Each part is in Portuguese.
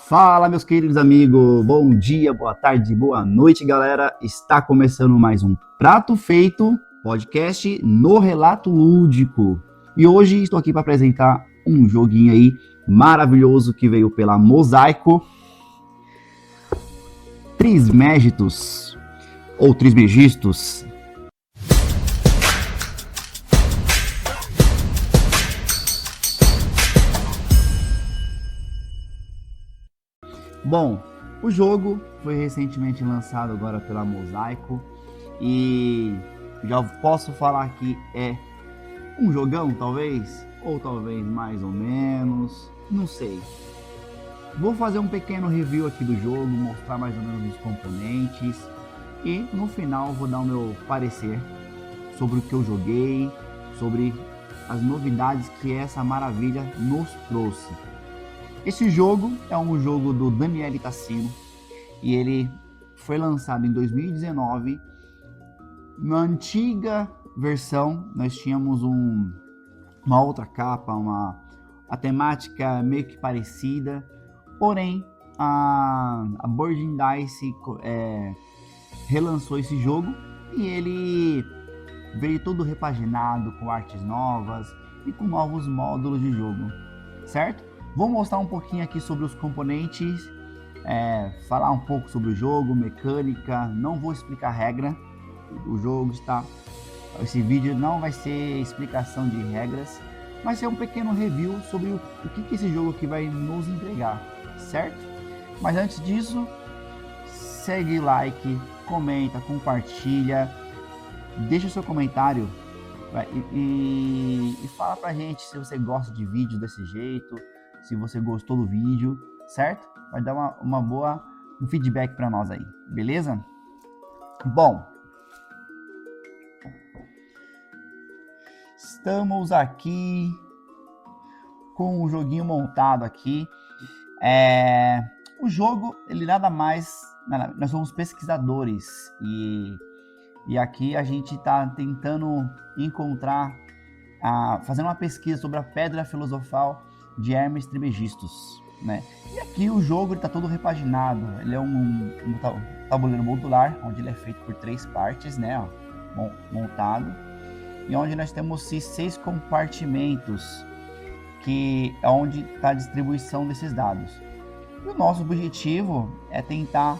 Fala, meus queridos amigos, bom dia, boa tarde, boa noite, galera. Está começando mais um Prato Feito, podcast no Relato Lúdico. E hoje estou aqui para apresentar um joguinho aí maravilhoso que veio pela Mosaico, Trismegistus, ou Trismegistus. Bom, o jogo foi recentemente lançado agora pela Mosaico e já posso falar que é um jogão, talvez, ou talvez mais ou menos, não sei. Vou fazer um pequeno review aqui do jogo, mostrar mais ou menos os componentes e no final vou dar o meu parecer sobre o que eu joguei, sobre as novidades que essa maravilha nos trouxe. Esse jogo é um jogo do Daniele Tassino e ele foi lançado em 2019. Na antiga versão, nós tínhamos uma outra capa, a temática meio que parecida, porém a Boarding Dice relançou esse jogo e ele veio todo repaginado, com artes novas e com novos módulos de jogo, certo? Vou mostrar um pouquinho aqui sobre os componentes, falar um pouco sobre o jogo, mecânica, não vou explicar a regra, o jogo está... Esse vídeo não vai ser explicação de regras, vai ser um pequeno review sobre o que esse jogo aqui vai nos entregar, certo? Mas antes disso, segue like, comenta, compartilha, deixa o seu comentário e fala pra gente se você gosta de vídeos desse jeito, se você gostou do vídeo, certo? Vai dar um feedback para nós aí, beleza? Bom, estamos aqui com o joguinho montado aqui. O jogo, ele nada mais... Nós somos pesquisadores e aqui a gente está tentando encontrar, fazendo uma pesquisa sobre a Pedra Filosofal de Hermes Trismegistus, né? E aqui o jogo está todo repaginado. Ele é um tabuleiro modular, onde ele é feito por 3 partes, né? Montado. E onde nós temos 6 compartimentos, que é onde está a distribuição desses dados. E o nosso objetivo é tentar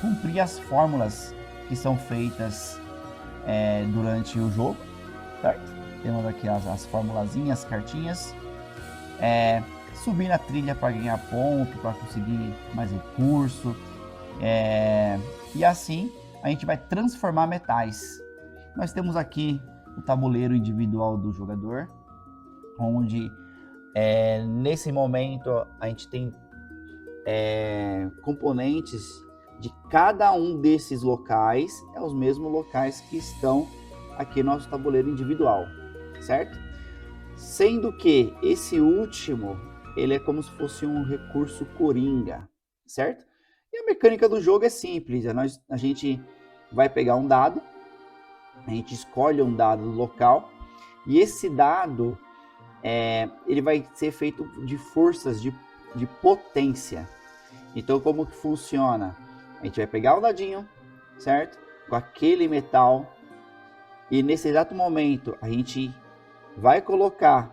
cumprir as fórmulas que são feitas durante o jogo, certo? Temos aqui as formulazinhas, as cartinhas. Subir na trilha para ganhar ponto, para conseguir mais recurso. E assim a gente vai transformar metais. Nós temos aqui o tabuleiro individual do jogador, onde nesse momento a gente tem componentes de cada um desses locais, os mesmos locais que estão aqui no nosso tabuleiro individual, certo? Sendo que esse último, ele é como se fosse um recurso coringa, certo? E a mecânica do jogo é simples, a gente vai pegar um dado, a gente escolhe um dado do local, e esse dado, ele vai ser feito de forças de potência. Então, como que funciona? A gente vai pegar o dadinho, certo? Com aquele metal, e nesse exato momento a gente vai colocar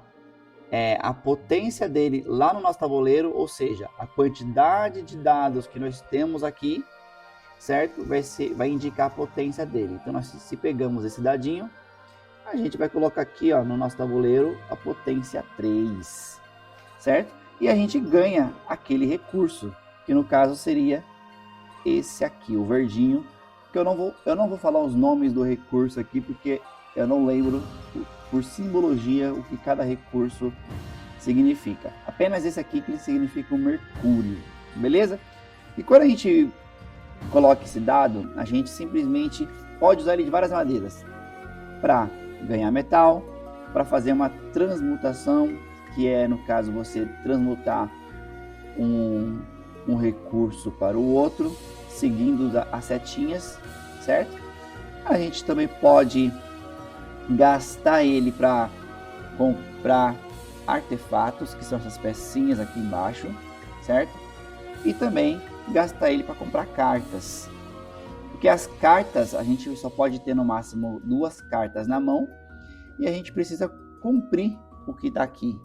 a potência dele lá no nosso tabuleiro, ou seja, a quantidade de dados que nós temos aqui, certo? Vai indicar a potência dele. Então, se pegamos esse dadinho, a gente vai colocar aqui, ó, no nosso tabuleiro a potência 3, certo? E a gente ganha aquele recurso, que no caso seria esse aqui, o verdinho, que eu não vou falar os nomes do recurso aqui, porque eu não lembro por simbologia o que cada recurso significa. Apenas esse aqui que significa o mercúrio, beleza? E quando a gente coloca esse dado, a gente simplesmente pode usar ele de várias maneiras. Para ganhar metal, para fazer uma transmutação, que é, no caso, você transmutar um recurso para o outro, seguindo as setinhas, certo? A gente também pode gastar ele para comprar artefatos, que são essas pecinhas aqui embaixo, certo? E também gastar ele para comprar cartas. Porque as cartas, a gente só pode ter no máximo 2 cartas na mão, e a gente precisa cumprir o que está aqui,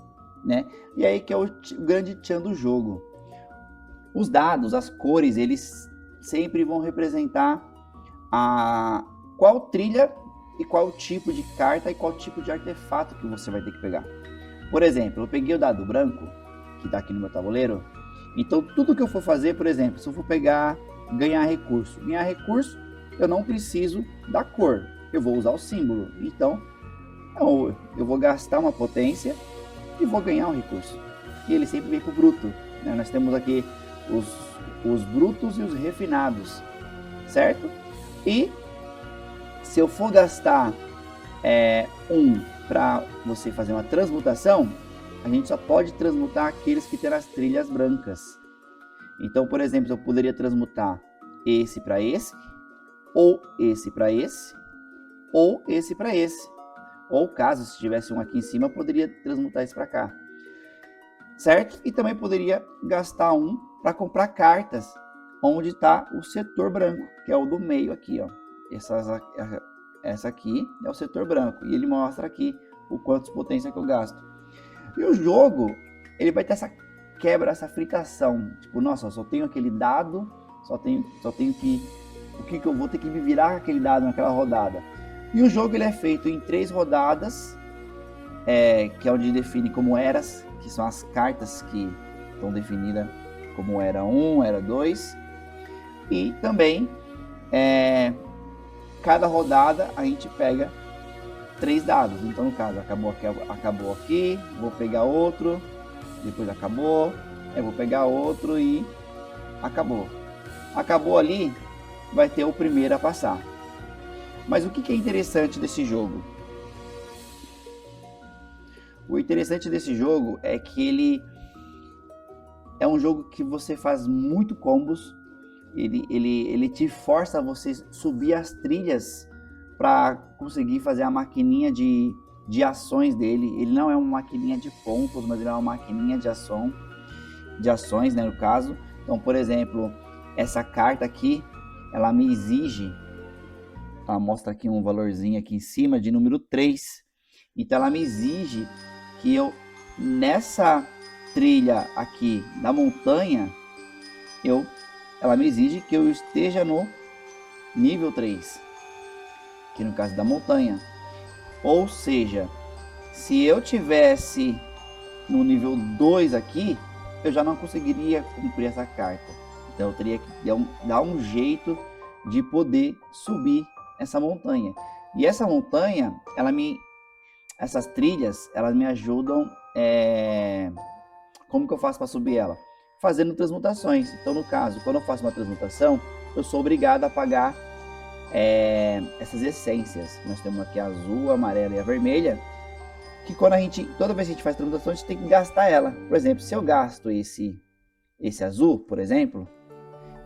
né? E aí que é o grande tchan do jogo. Os dados, as cores, eles sempre vão representar qual trilha e qual tipo de carta e qual tipo de artefato que você vai ter que pegar. Por exemplo, eu peguei o dado branco, que está aqui no meu tabuleiro. Então, tudo que eu for fazer, por exemplo, se eu for ganhar recurso, eu não preciso da cor, eu vou usar o símbolo. Então, eu vou gastar uma potência e vou ganhar um recurso. E ele sempre vem para o bruto, né? Nós temos aqui os brutos e os refinados, certo? E se eu for gastar para você fazer uma transmutação, a gente só pode transmutar aqueles que têm as trilhas brancas. Então, por exemplo, eu poderia transmutar esse para esse, ou esse para esse, ou esse para esse. Ou caso, se tivesse um aqui em cima, eu poderia transmutar esse para cá. Certo? E também poderia gastar um para comprar cartas, onde está o setor branco, que é o do meio aqui, ó. Essa aqui é o setor branco, e ele mostra aqui o quanto de potência que eu gasto. E o jogo, ele vai ter essa quebra, essa fritação. Tipo, nossa, eu só tenho aquele dado, só tenho que... O que eu vou ter que me virar com aquele dado naquela rodada? E o jogo ele é feito em 3 rodadas, que é onde define como eras, que são as cartas que estão definidas como era 1, era 2. E também, cada rodada a gente pega 3 dados. Então, no caso, acabou aqui, vou pegar outro, depois acabou, eu vou pegar outro e acabou. Acabou ali, vai ter o primeiro a passar. Mas o que é interessante desse jogo? O interessante desse jogo é que ele é um jogo que você faz muito combos. Ele te força a você subir as trilhas para conseguir fazer a maquininha de ações dele. Ele não é uma maquininha de pontos, mas ele é uma maquininha de ações, né, no caso. Então, por exemplo, essa carta aqui, ela me exige, ela mostra aqui um valorzinho aqui em cima de número 3. Então ela me exige que eu, nessa trilha aqui da montanha, ela me exige que eu esteja no nível 3, que no caso da montanha. Ou seja, se eu tivesse no nível 2 aqui, eu já não conseguiria cumprir essa carta. Então eu teria que dar um jeito de poder subir essa montanha. E essa montanha, essas trilhas, elas me ajudam. Como que eu faço para subir ela? Fazendo transmutações. Então, no caso, quando eu faço uma transmutação, eu sou obrigado a pagar essas essências. Nós temos aqui a azul, a amarela e a vermelha, que toda vez que a gente faz transmutação, a gente tem que gastar ela. Por exemplo, se eu gasto esse azul, por exemplo,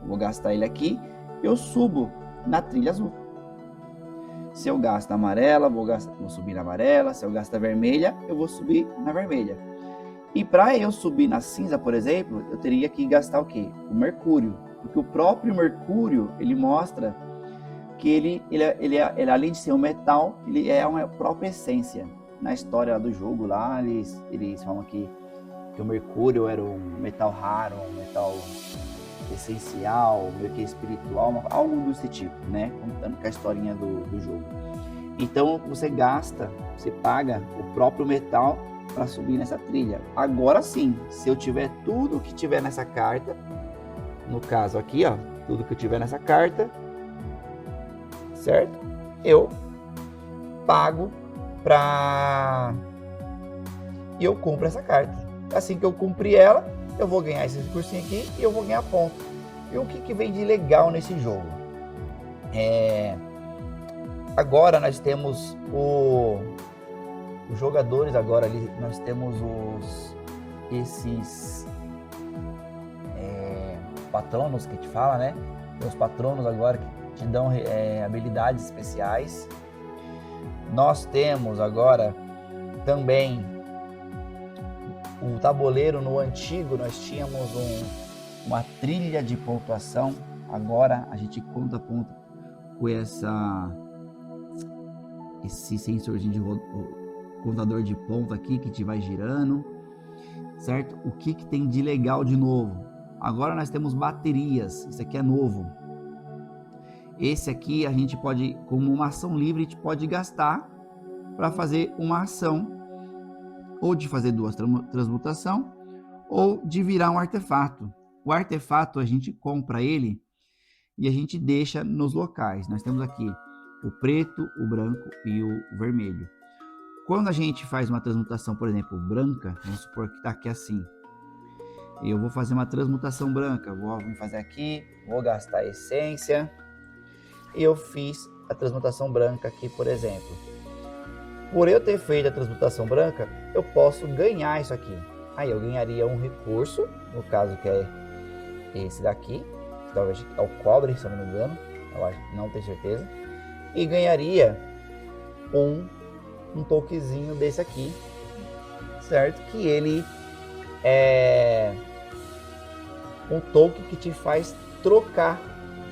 eu vou gastar ele aqui, eu subo na trilha azul. Se eu gasto a amarela, vou subir na amarela. Se eu gasto a vermelha, eu vou subir na vermelha. E para eu subir na cinza, por exemplo, eu teria que gastar o quê? O mercúrio. Porque o próprio mercúrio, ele mostra que ele além de ser um metal, ele é uma própria essência. Na história do jogo lá, eles falam que o mercúrio era um metal raro, um metal essencial, meio que espiritual, algo desse tipo, né? Contando com a historinha do jogo. Então você paga o próprio metal para subir nessa trilha. Agora sim, se eu tiver tudo que tiver nessa carta, no caso aqui, ó, tudo que eu tiver nessa carta, certo? Eu pago e eu compro essa carta. Assim que eu cumprir ela, eu vou ganhar esse recursinho aqui e eu vou ganhar ponto. E o que vem de legal nesse jogo? Agora nós temos os jogadores, agora ali nós temos esses patronos que te fala, né? Tem os patronos agora que te dão habilidades especiais. Nós temos agora também O tabuleiro no antigo nós tínhamos uma trilha de pontuação. Agora a gente conta ponto com esse sensorzinho de contador de ponto aqui que te vai girando, certo? O que tem de legal de novo? Agora nós temos baterias. Isso aqui é novo. Esse aqui a gente pode, como uma ação livre, a gente pode gastar para fazer uma ação, ou de fazer duas transmutação, ou de virar um artefato. O artefato a gente compra ele e a gente deixa nos locais. Nós temos aqui o preto, o branco e o vermelho. Quando a gente faz uma transmutação, por exemplo, branca, vamos supor que está aqui assim. Eu vou fazer uma transmutação branca, vou fazer aqui, vou gastar a essência. E eu fiz a transmutação branca aqui, por exemplo. Por eu ter feito a transmutação branca, eu posso ganhar isso aqui. Aí eu ganharia um recurso, no caso que é esse daqui, que talvez é o cobre, se eu não me engano, eu acho, não tenho certeza. E ganharia um tokenzinho desse aqui, certo? Que ele é um token que te faz trocar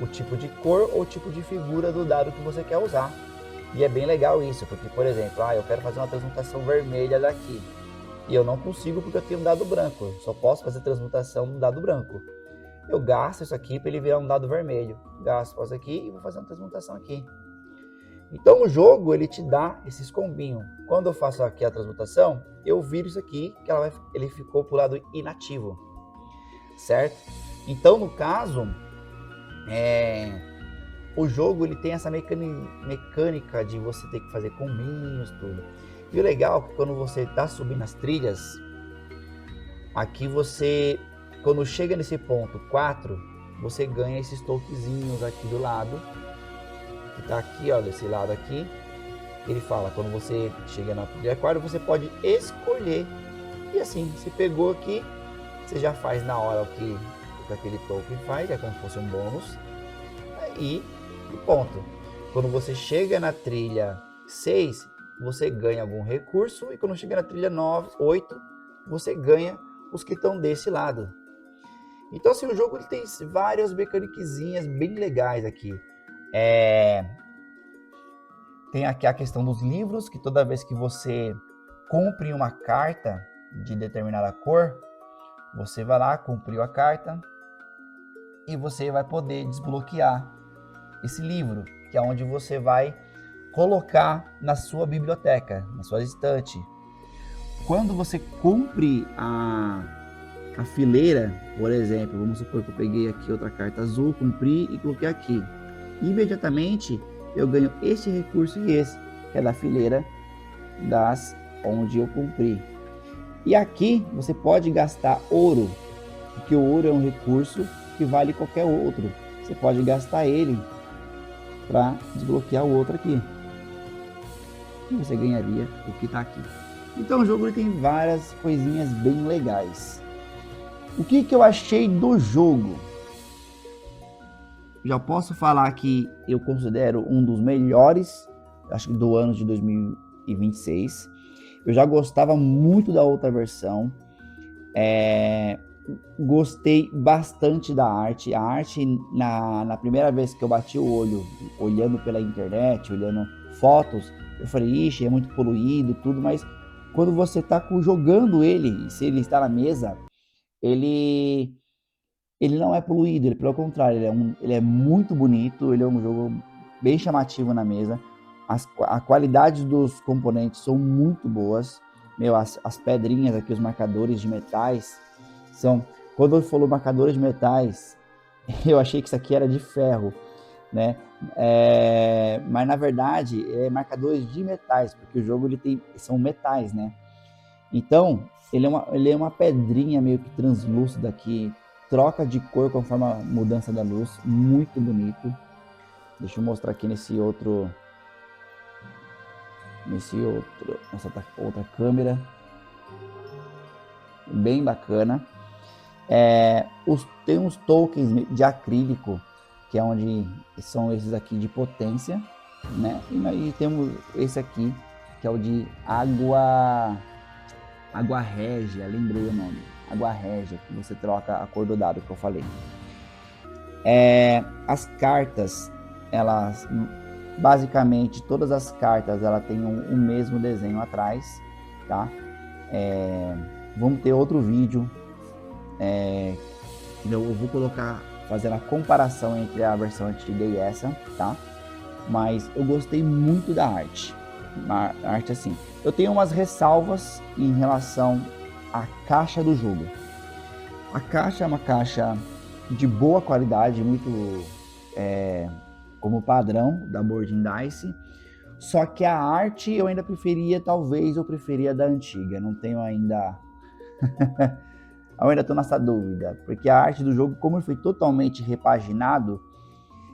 o tipo de cor ou tipo de figura do dado que você quer usar. E é bem legal isso, porque, por exemplo, eu quero fazer uma transmutação vermelha daqui. E eu não consigo porque eu tenho um dado branco. Eu só posso fazer transmutação no dado branco. Eu gasto isso aqui para ele virar um dado vermelho. Gasto, faço aqui e vou fazer uma transmutação aqui. Então o jogo, ele te dá esses combinhos. Quando eu faço aqui a transmutação, eu viro isso aqui, que ele ficou pro lado inativo. Certo? Então, no caso, o jogo ele tem essa mecânica de você ter que fazer combinhos, tudo. E o legal é que quando você está subindo as trilhas, aqui você, quando chega nesse ponto 4, você ganha esses tokenzinhos aqui do lado, que tá aqui, ó, desse lado aqui. Ele fala, quando você chega na trilha 4, você pode escolher. E assim, se pegou aqui, você já faz na hora o que aquele token faz, é como se fosse um bônus. E ponto. Quando você chega na trilha 6, você ganha algum recurso. E quando chega na trilha 8, você ganha os que estão desse lado. Então assim, o jogo ele tem várias mecaniquezinhas bem legais aqui. Tem aqui a questão dos livros, que toda vez que você compre uma carta de determinada cor, você vai lá, cumpriu a carta, e você vai poder desbloquear esse livro, que é onde você vai colocar na sua biblioteca, na sua estante. Quando você cumpre a fileira, por exemplo, vamos supor que eu peguei aqui outra carta azul, cumpri e coloquei aqui. Imediatamente eu ganho esse recurso e esse, que é da fileira das onde eu cumpri. E aqui você pode gastar ouro, porque o ouro é um recurso que vale qualquer outro. Você pode gastar ele para desbloquear o outro aqui. E você ganharia o que está aqui. Então o jogo ele tem várias coisinhas bem legais. O que eu achei do jogo? Já posso falar que eu considero um dos melhores, acho que do ano de 2026. Eu já gostava muito da outra versão. Gostei bastante da arte. A arte, na primeira vez que eu bati o olho, olhando pela internet, olhando fotos, eu falei, ixi, é muito poluído, tudo, mas quando você está jogando ele, se ele está na mesa, ele não é poluído, ele, pelo contrário, ele é muito bonito, ele é um jogo bem chamativo na mesa. A qualidade dos componentes são muito boas. As pedrinhas aqui, os marcadores de metais, são... Quando eu falou marcadores de metais, eu achei que isso aqui era de ferro, né? Mas na verdade, é marcadores de metais, porque o jogo são metais, né? Então, ele é uma pedrinha meio que translúcida aqui, troca de cor conforme a mudança da luz, muito bonito. Deixa eu mostrar aqui nessa outra câmera, bem bacana. Tem uns tokens de acrílico, que é onde são esses aqui de potência, né? E temos esse aqui, que é o de água Água Régia, lembrei o nome. Água Régia, que você troca a cor do dado que eu falei. As cartas, elas, basicamente, todas as cartas, ela tem o mesmo desenho atrás, tá? Vamos ter outro vídeo, eu vou colocar, fazendo a comparação entre a versão antiga e essa, tá? Mas eu gostei muito da arte. A arte assim. Eu tenho umas ressalvas em relação à caixa do jogo. A caixa é uma caixa de boa qualidade, muito como padrão da Boarding Dice. Só que a arte eu ainda preferia, talvez eu preferia da antiga. Não tenho ainda... eu ainda estou nessa dúvida. Porque a arte do jogo, como ele foi totalmente repaginado,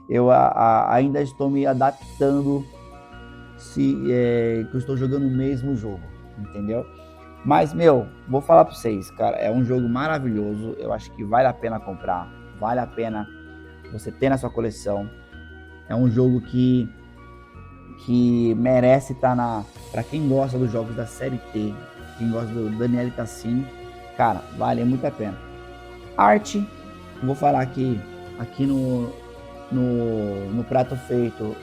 eu ainda estou me adaptando que eu estou jogando o mesmo jogo, entendeu? Mas, vou falar para vocês, cara, é um jogo maravilhoso, eu acho que vale a pena comprar, vale a pena você ter na sua coleção, é um jogo que merece estar para quem gosta dos jogos da série T, quem gosta do Daniele Tassin, cara, vale muito a pena. Arte, vou falar aqui no prato feito,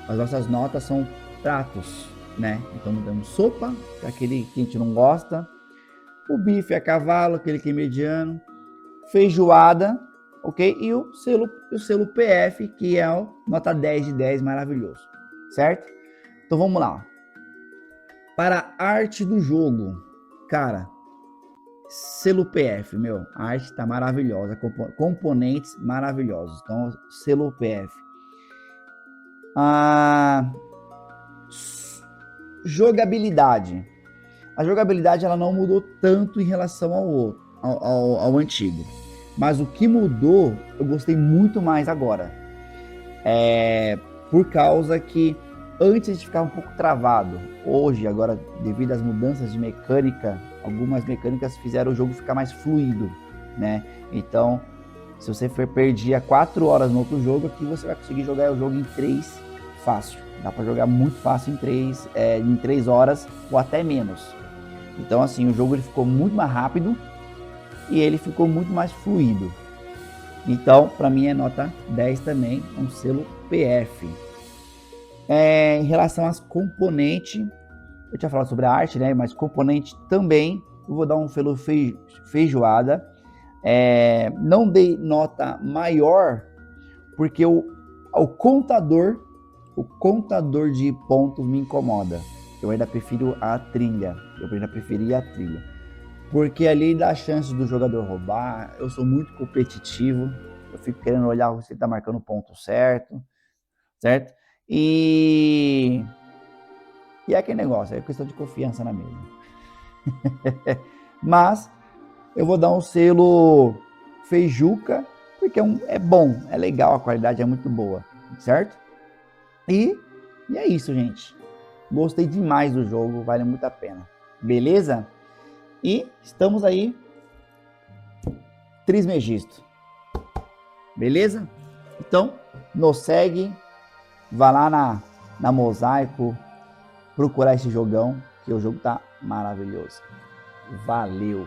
as nossas notas são pratos, né? Então temos sopa, que é aquele que a gente não gosta, o bife a cavalo, aquele que é mediano, feijoada, ok? E o selo PF, que é o nota 10 de 10, maravilhoso, certo? Então vamos lá. Para a arte do jogo, cara, selo PF, a arte tá maravilhosa, componentes maravilhosos, então selo PF. Jogabilidade. A jogabilidade ela não mudou tanto em relação ao antigo. Mas o que mudou, eu gostei muito mais agora. Por causa que antes a gente ficava um pouco travado. Hoje, agora, devido às mudanças de mecânica, algumas mecânicas fizeram o jogo ficar mais fluido, né? Então, se você perdia 4 horas no outro jogo, aqui você vai conseguir jogar o jogo em 3 fácil. Dá para jogar muito fácil em 3 horas ou até menos. Então, assim, o jogo ele ficou muito mais rápido e ele ficou muito mais fluido. Então, para mim é nota 10 também, um selo PF. Em relação às componentes, eu tinha falado sobre a arte, né? Mas componente também, eu vou dar um selo feijoada. Não dei nota maior, porque o contador de pontos me incomoda. Eu ainda prefiro a trilha. Porque ali dá a chance do jogador roubar. Eu sou muito competitivo. Eu fico querendo olhar se ele tá marcando o ponto certo? E é aquele negócio, é questão de confiança na mesa. Mas eu vou dar um selo feijuca, porque é bom, é legal, a qualidade é muito boa, certo? E é isso, gente. Gostei demais do jogo, vale muito a pena. Beleza? E estamos aí, Trismegisto. Beleza? Então, nos segue, vá lá na Mosaico, procurar esse jogão, que o jogo tá maravilhoso. Valeu!